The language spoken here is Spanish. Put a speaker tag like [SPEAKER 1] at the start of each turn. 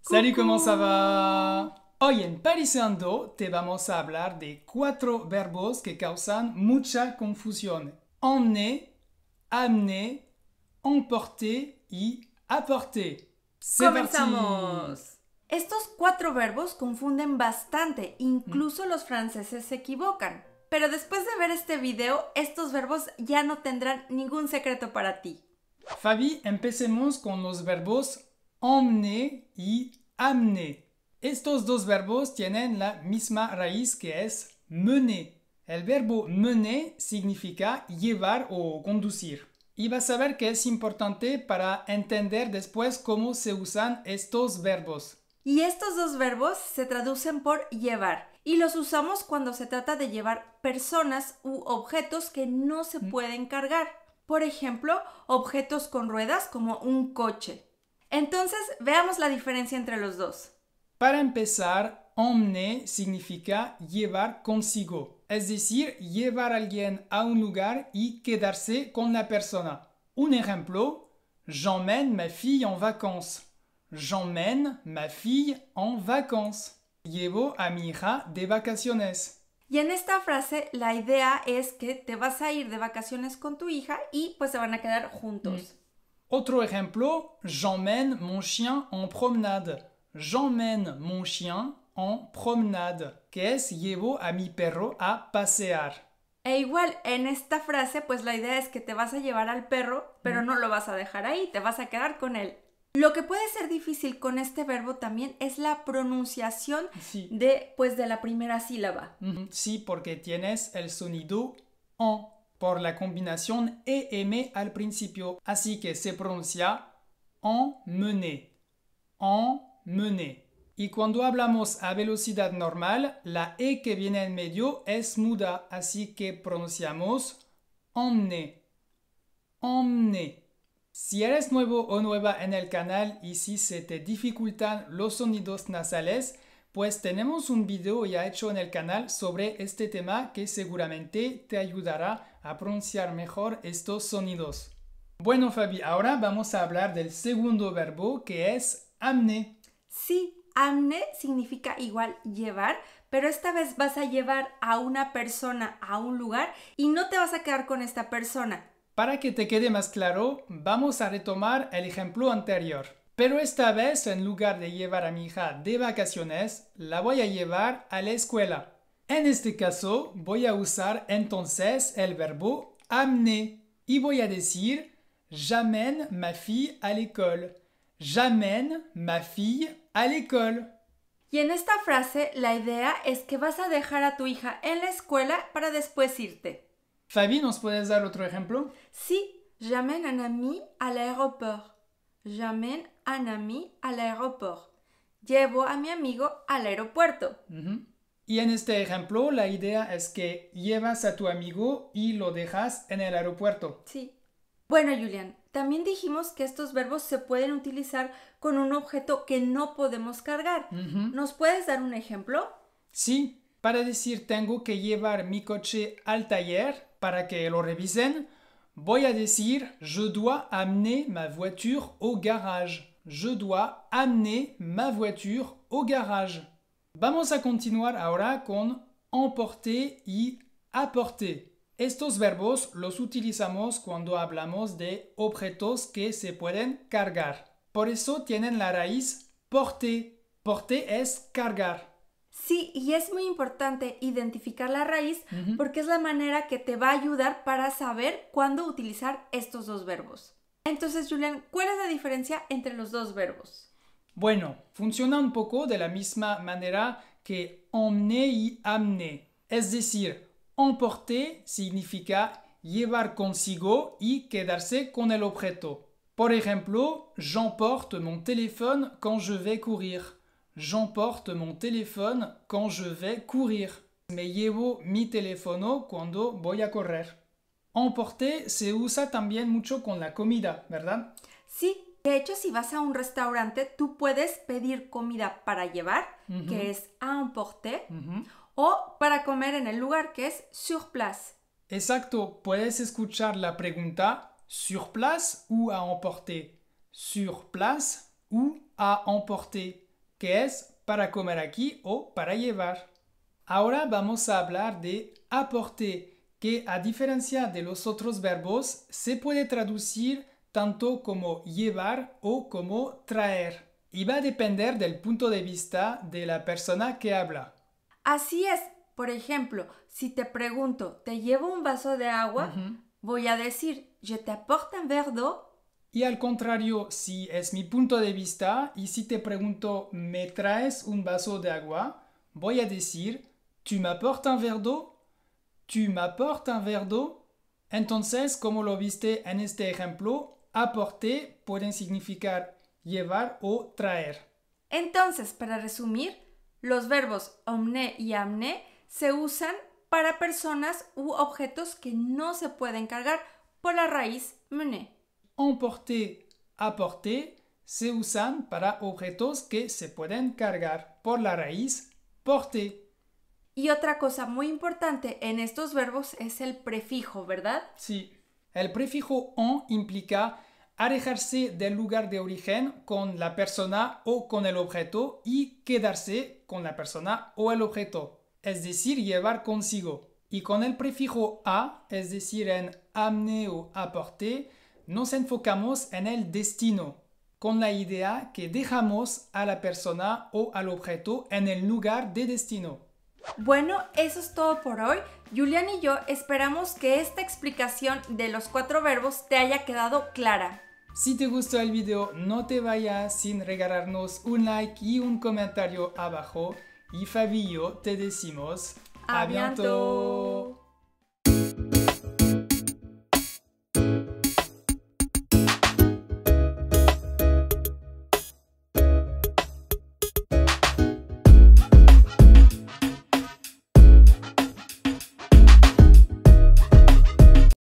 [SPEAKER 1] Salut, comment ça va? Hoy en Pariseando te vamos a hablar de 4 verbos que causan mucha confusión. Emmener, amener, emporter y apporter. C'est parti!
[SPEAKER 2] ¡Comenzamos! Estos 4 verbos confunden bastante, incluso los franceses se equivocan. Pero después de ver este video, estos verbos ya no tendrán ningún secreto para ti.
[SPEAKER 1] Fabi, empecemos con los verbos emmener y amener. Estos dos verbos tienen la misma raíz que es mener. El verbo mener significa llevar o conducir. Y vas a ver que es importante para entender después cómo se usan estos verbos.
[SPEAKER 2] Y estos dos verbos se traducen por llevar y los usamos cuando se trata de llevar personas u objetos que no se pueden cargar. Por ejemplo, objetos con ruedas como un coche. Entonces, veamos la diferencia entre los dos.
[SPEAKER 1] Para empezar, emmener significa llevar consigo, es decir, llevar a alguien a un lugar y quedarse con la persona. Un ejemplo, j'emmène ma fille en vacances. J'emmène ma fille en vacances. Llevo a mi hija de vacaciones.
[SPEAKER 2] Y en esta frase la idea es que te vas a ir de vacaciones con tu hija y pues se van a quedar juntos.
[SPEAKER 1] Otro ejemplo, j'emmène mon chien en promenade. J'emmène mon chien en promenade, que es llevo a mi perro a pasear.
[SPEAKER 2] E igual, en esta frase pues la idea es que te vas a llevar al perro, pero no lo vas a dejar ahí, te vas a quedar con él. Lo que puede ser difícil con este verbo también es la pronunciación
[SPEAKER 1] Sí.
[SPEAKER 2] de la primera sílaba.
[SPEAKER 1] Sí, porque tienes el sonido en por la combinación EM al principio. Así que se pronuncia emmener. Emmener. Y cuando hablamos a velocidad normal, la E que viene en medio es muda. Así que pronunciamos emmener. Emmener. Si eres nuevo o nueva en el canal y si se te dificultan los sonidos nasales, pues tenemos un video ya hecho en el canal sobre este tema que seguramente te ayudará a pronunciar mejor estos sonidos. Bueno, Fabi, ahora vamos a hablar del segundo verbo que es amener.
[SPEAKER 2] Sí, amener significa igual llevar, pero esta vez vas a llevar a una persona a un lugar y no te vas a quedar con esta persona.
[SPEAKER 1] Para que te quede más claro, vamos a retomar el ejemplo anterior. Pero esta vez, en lugar de llevar a mi hija de vacaciones, la voy a llevar a la escuela. En este caso, voy a usar entonces el verbo amener y voy a decir j'amène ma fille à l'école. J'amène ma fille à l'école.
[SPEAKER 2] Y en esta frase, la idea es que vas a dejar a tu hija en la escuela para después irte.
[SPEAKER 1] Fabi, ¿nos puedes dar otro ejemplo?
[SPEAKER 2] Sí, j'amène un ami à l'aéroport. J'amène un ami à l'aéroport. Llevo a mi amigo al aeropuerto.
[SPEAKER 1] Y en este ejemplo, la idea es que llevas a tu amigo y lo dejas en el aeropuerto.
[SPEAKER 2] Sí. Bueno, Julián, también dijimos que estos verbos se pueden utilizar con un objeto que no podemos cargar. ¿Nos puedes dar un ejemplo?
[SPEAKER 1] Sí, para decir tengo que llevar mi coche al taller para que lo revisen, voy a decir je dois amener ma voiture au garage. Je dois amener ma voiture au garage. Vamos a continuar ahora con emporter y apporter. Estos verbos los utilizamos cuando hablamos de objetos que se pueden cargar. Por eso tienen la raíz porter. Porter es cargar.
[SPEAKER 2] Sí, y es muy importante identificar la raíz porque es la manera que te va a ayudar para saber cuándo utilizar estos dos verbos. Entonces, Julián, ¿cuál es la diferencia entre los dos verbos?
[SPEAKER 1] Bueno, funciona un poco de la misma manera que emmener y amener. Es decir, emporter significa llevar consigo y quedarse con el objeto. Por ejemplo, j'emporte mon téléphone quand je vais courir. J'emporte mon téléphone quand je vais courir. Me llevo mi teléfono cuando voy a correr. Emporter se usa también mucho con la comida, ¿verdad?
[SPEAKER 2] Sí, de hecho, si vas a un restaurante, tú puedes pedir comida para llevar, que es à emporter, o para comer en el lugar, que es sur place.
[SPEAKER 1] Exacto, puedes escuchar la pregunta sur place ou à emporter. Sur place ou à emporter. que es para comer aquí o para llevar. Ahora vamos a hablar de apporter, que a diferencia de los otros verbos, se puede traducir tanto como llevar o como traer. Y va a depender del punto de vista de la persona que habla.
[SPEAKER 2] Así es. Por ejemplo, si te pregunto, ¿te llevo un vaso de agua? Voy a decir, je t'apporte un verre d'eau.
[SPEAKER 1] Y al contrario, si es mi punto de vista y si te pregunto, ¿me traes un vaso de agua? Voy a decir, ¿tu m'apportes un verre d'eau? ¿Tu m'apportes un verre d'eau? Entonces, como lo viste en este ejemplo, apporter pueden significar llevar o traer.
[SPEAKER 2] Entonces, para resumir, los verbos emmener y amener se usan para personas u objetos que no se pueden cargar por la raíz mener.
[SPEAKER 1] Emporter, apporter se usan para objetos que se pueden cargar por la raíz porter.
[SPEAKER 2] Y otra cosa muy importante en estos verbos es el prefijo, ¿verdad?
[SPEAKER 1] Sí. El prefijo en implica alejarse del lugar de origen con la persona o con el objeto y quedarse con la persona o el objeto, es decir, llevar consigo. Y con el prefijo a, es decir, en amener o apporter, nos enfocamos en el destino, con la idea que dejamos a la persona o al objeto en el lugar de destino.
[SPEAKER 2] Bueno, eso es todo por hoy. Julián y yo esperamos que esta explicación de los 4 verbos te haya quedado clara.
[SPEAKER 1] Si te gustó el video, no te vayas sin regalarnos un like y un comentario abajo. Y Fabi y yo te decimos
[SPEAKER 2] ¡A bientôt!